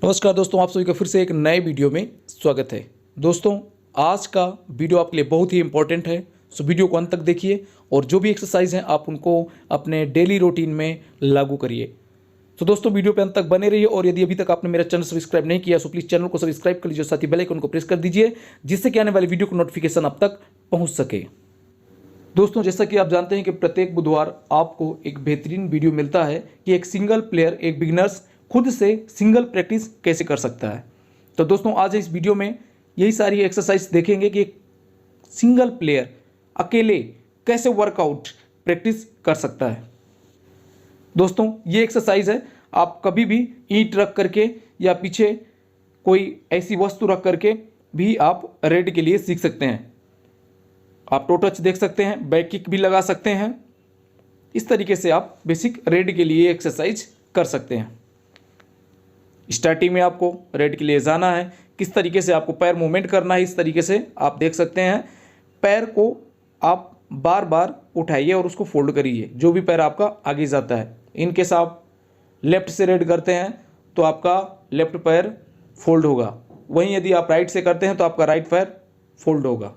नमस्कार दोस्तों, आप सभी का फिर से एक नए वीडियो में स्वागत है। दोस्तों, आज का वीडियो आपके लिए बहुत ही इंपॉर्टेंट है, सो वीडियो को अंत तक देखिए और जो भी एक्सरसाइज हैं आप उनको अपने डेली रूटीन में लागू करिए। तो दोस्तों, वीडियो पे अंत तक बने रहिए और यदि अभी तक आपने मेरा चैनल सब्सक्राइब नहीं किया तो प्लीज़ चैनल को सब्सक्राइब कर लीजिए, साथ ही बेल आइकन को प्रेस कर दीजिए जिससे कि आने वाली वीडियो को नोटिफिकेशन आप तक पहुँच सके। दोस्तों, जैसा कि आप जानते हैं कि प्रत्येक बुधवार आपको एक बेहतरीन वीडियो मिलता है कि एक सिंगल प्लेयर, एक बिगिनर्स खुद से सिंगल प्रैक्टिस कैसे कर सकता है। तो दोस्तों, आज इस वीडियो में यही सारी एक्सरसाइज देखेंगे कि एक सिंगल प्लेयर अकेले कैसे वर्कआउट प्रैक्टिस कर सकता है। दोस्तों, ये एक्सरसाइज है, आप कभी भी ईंट रख करके या पीछे कोई ऐसी वस्तु रख करके भी आप रेड के लिए सीख सकते हैं। आप टो टच देख सकते हैं, बैक किक भी लगा सकते हैं। इस तरीके से आप बेसिक रेड के लिए एक्सरसाइज कर सकते हैं। स्टार्टिंग में आपको रेड के लिए जाना है, किस तरीके से आपको पैर मूवमेंट करना है, इस तरीके से आप देख सकते हैं। पैर को आप बार बार उठाइए और उसको फोल्ड करिए, जो भी पैर आपका आगे जाता है। इनकेस आप लेफ्ट से रेड करते हैं तो आपका लेफ्ट पैर फोल्ड होगा, वहीं यदि आप राइट से करते हैं तो आपका राइट पैर फोल्ड होगा।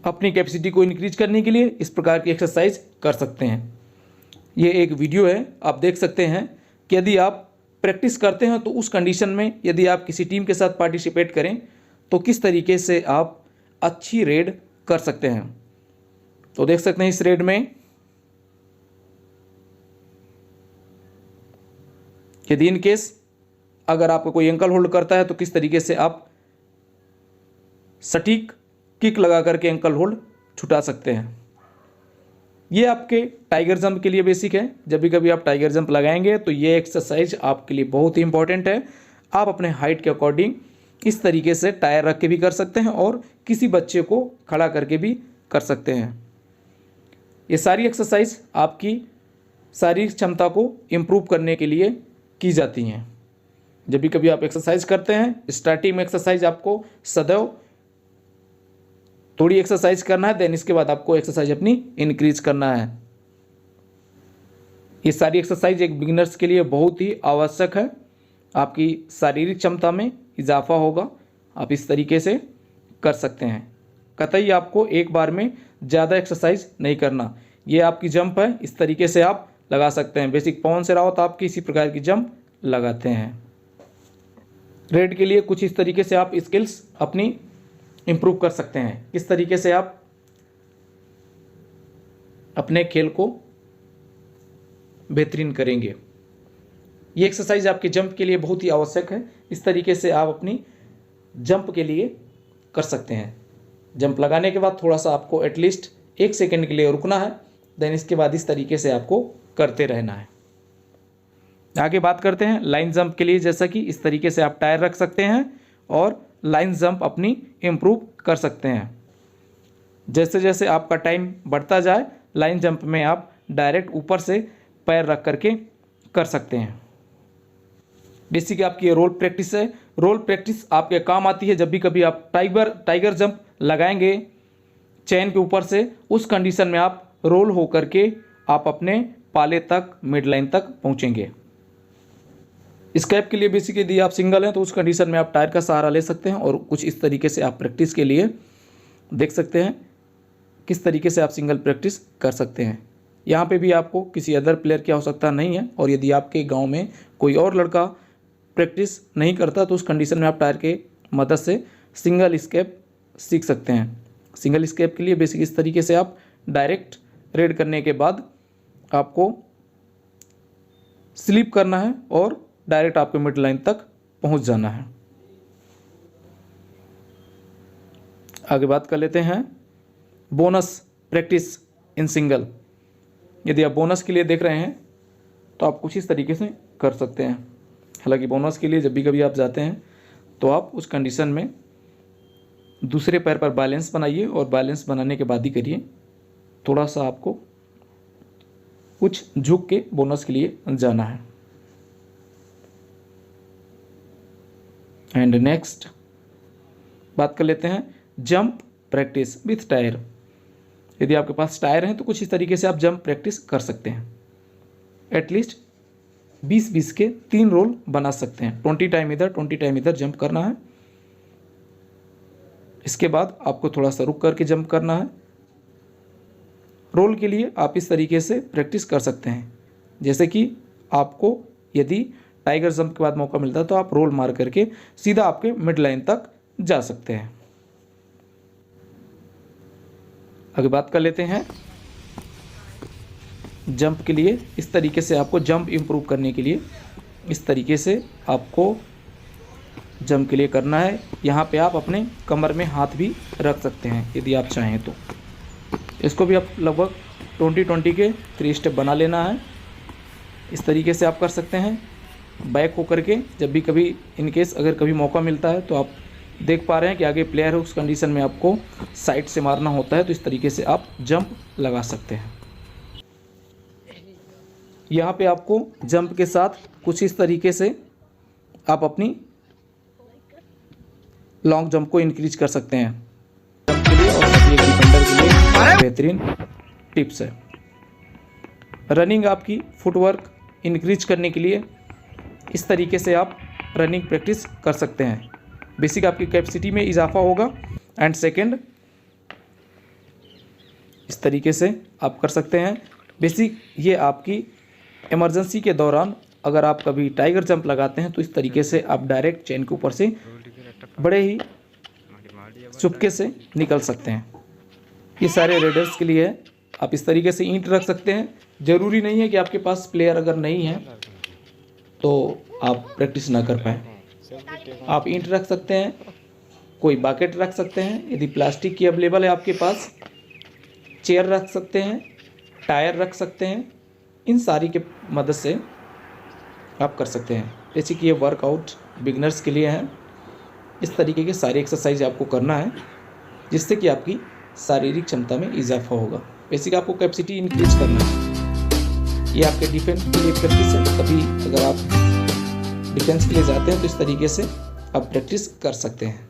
अपनी कैपेसिटी को इंक्रीज करने के लिए इस प्रकार की एक्सरसाइज कर सकते हैं। ये एक वीडियो है, आप देख सकते हैं कि यदि आप प्रैक्टिस करते हैं तो उस कंडीशन में यदि आप किसी टीम के साथ पार्टिसिपेट करें तो किस तरीके से आप अच्छी रेड कर सकते हैं। तो देख सकते हैं इस रेड में यदि इन केस अगर आपको कोई एंकल होल्ड करता है तो किस तरीके से आप सटीक किक लगा करके एंकल होल्ड छुटा सकते हैं। ये आपके टाइगर जंप के लिए बेसिक है। जब भी कभी आप टाइगर जंप लगाएंगे तो ये एक्सरसाइज आपके लिए बहुत ही इंपॉर्टेंट है। आप अपने हाइट के अकॉर्डिंग इस तरीके से टायर रख के भी कर सकते हैं और किसी बच्चे को खड़ा करके भी कर सकते हैं। ये सारी एक्सरसाइज आपकी शारीरिक क्षमता को इम्प्रूव करने के लिए की जाती हैं। जब भी कभी आप एक्सरसाइज करते हैं, स्टार्टिंग में एक्सरसाइज आपको सदैव थोड़ी एक्सरसाइज करना है, देन इसके बाद आपको एक्सरसाइज अपनी इंक्रीज करना है। ये सारी एक्सरसाइज एक बिगिनर्स के लिए बहुत ही आवश्यक है। आपकी शारीरिक क्षमता में इजाफा होगा, आप इस तरीके से कर सकते हैं। कतई आपको एक बार में ज़्यादा एक्सरसाइज नहीं करना। ये आपकी जंप है, इस तरीके से आप लगा सकते हैं। बेसिक पवन से रावत आपकी इसी प्रकार की जंप लगाते हैं। रेड के लिए कुछ इस तरीके से आप स्किल्स अपनी इम्प्रूव कर सकते हैं। किस तरीके से आप अपने खेल को बेहतरीन करेंगे। ये एक्सरसाइज आपके जंप के लिए बहुत ही आवश्यक है। इस तरीके से आप अपनी जंप के लिए कर सकते हैं। जंप लगाने के बाद थोड़ा सा आपको एटलीस्ट 1 सेकेंड के लिए रुकना है, देन इसके बाद इस तरीके से आपको करते रहना है। आगे बात करते हैं लाइन जंप के लिए। जैसा कि इस तरीके से आप टायर रख सकते हैं और लाइन जंप अपनी इम्प्रूव कर सकते हैं। जैसे जैसे आपका टाइम बढ़ता जाए, लाइन जंप में आप डायरेक्ट ऊपर से पैर रख करके कर सकते हैं। बेसिक आपकी ये रोल प्रैक्टिस है। रोल प्रैक्टिस आपके काम आती है जब भी कभी आप टाइगर जंप लगाएंगे चेन के ऊपर से, उस कंडीशन में आप रोल हो करके आप अपने पाले तक, मिड लाइन तक पहुँचेंगे। स्कैप के लिए बेसिक यदि आप सिंगल हैं तो उस कंडीशन में आप टायर का सहारा ले सकते हैं और कुछ इस तरीके से आप प्रैक्टिस के लिए देख सकते हैं किस तरीके से आप सिंगल प्रैक्टिस कर सकते हैं। यहाँ पे भी आपको किसी अदर प्लेयर की आवश्यकता नहीं है और यदि आपके गांव में कोई और लड़का प्रैक्टिस नहीं करता तो उस कंडीशन में आप टायर के मदद से सिंगल स्कैप सीख सकते हैं। सिंगल स्कैप के लिए बेसिक इस तरीके से आप डायरेक्ट रेड करने के बाद आपको स्लिप करना है और डायरेक्ट आपके मिड लाइन तक पहुंच जाना है। आगे बात कर लेते हैं बोनस प्रैक्टिस इन सिंगल। यदि आप बोनस के लिए देख रहे हैं तो आप कुछ इस तरीके से कर सकते हैं। हालांकि बोनस के लिए जब भी कभी आप जाते हैं तो आप उस कंडीशन में दूसरे पैर पर बैलेंस बनाइए और बैलेंस बनाने के बाद ही करिए। थोड़ा सा आपको कुछ झुक के बोनस के लिए जाना है। एंड नेक्स्ट बात कर लेते हैं जंप प्रैक्टिस विथ टायर। यदि आपके पास टायर हैं तो कुछ इस तरीके से आप जंप प्रैक्टिस कर सकते हैं। एटलीस्ट 20-20 के 3 रोल बना सकते हैं। 20 टाइम इधर 20 टाइम इधर जंप करना है। इसके बाद आपको थोड़ा सा रुक करके जंप करना है। रोल के लिए आप इस तरीके से प्रैक्टिस कर सकते हैं। जैसे कि आपको यदि टाइगर जंप के बाद मौका मिलता है तो आप रोल मार करके सीधा आपके मिड लाइन तक जा सकते हैं। आगे बात कर लेते हैं जंप के लिए। इस तरीके से आपको जंप इम्प्रूव करने के लिए इस तरीके से आपको जंप के लिए करना है। यहाँ पे आप अपने कमर में हाथ भी रख सकते हैं यदि आप चाहें तो। इसको भी आप लगभग 20-20 के 3 स्टेप बना लेना है। इस तरीके से आप कर सकते हैं बैक होकर के। जब भी कभी इनकेस अगर कभी मौका मिलता है तो आप देख पा रहे हैं कि आगे प्लेयर है, उस कंडीशन में आपको साइड से मारना होता है, तो इस तरीके से आप जंप लगा सकते हैं। यहाँ पे आपको जंप के साथ कुछ इस तरीके से आप अपनी लॉन्ग जंप को इंक्रीज कर सकते हैं। जंप के लिए और एक डिफेंडर के लिए बेहतरीन टिप्स है। रनिंग आपकी फुटवर्क इंक्रीज करने के लिए इस तरीके से आप रनिंग प्रैक्टिस कर सकते हैं। बेसिक आपकी कैपेसिटी में इजाफा होगा। एंड सेकंड इस तरीके से आप कर सकते हैं। बेसिक ये आपकी इमरजेंसी के दौरान अगर आप कभी टाइगर जंप लगाते हैं तो इस तरीके से आप डायरेक्ट चेन के ऊपर से बड़े ही चुपके से निकल सकते हैं। ये सारे रेडर्स के लिए है। आप इस तरीके से ईंट रख सकते हैं। ज़रूरी नहीं है कि आपके पास प्लेयर अगर नहीं है तो आप प्रैक्टिस ना कर पाएँ। आप ईंट रख सकते हैं, कोई बकेट रख सकते हैं यदि प्लास्टिक की अवेलेबल है आपके पास, चेयर रख सकते हैं, टायर रख सकते हैं। इन सारी के मदद से आप कर सकते हैं। जैसे कि ये वर्कआउट बिगनर्स के लिए है। इस तरीके के सारी एक्सरसाइज आपको करना है जिससे कि आपकी शारीरिक क्षमता में इजाफा होगा। बेसिक आपको कैपेसिटी इंक्रीज करना है। ये आपके डिफेंस के लिए प्रैक्टिस है। कभी अगर आप डिफेंस के लिए जाते हैं तो इस तरीके से आप प्रैक्टिस कर सकते हैं।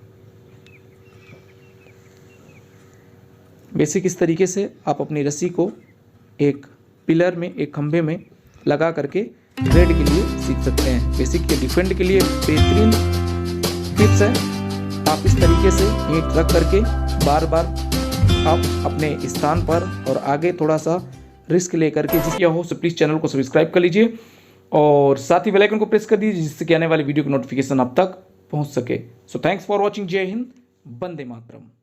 बेसिक इस तरीके से आप अपनी रस्सी को एक पिलर में, एक खंभे में लगा करके रेड के लिए सीख सकते हैं। बेसिक ये डिफेंड के लिए बेहतरीन टिप्स है। आप इस तरीके से ईंट रख करके बार बार आप अपने स्थान पर और आगे थोड़ा सा रिस्क लेकर के जिसकी हो सो प्लीज़ चैनल को सब्सक्राइब कर लीजिए और साथ ही बेल आइकन को प्रेस कर दीजिए जिससे कि आने वाली वीडियो की नोटिफिकेशन आप तक पहुंच सके। So thanks for watching. जय हिंद, वंदे मातरम।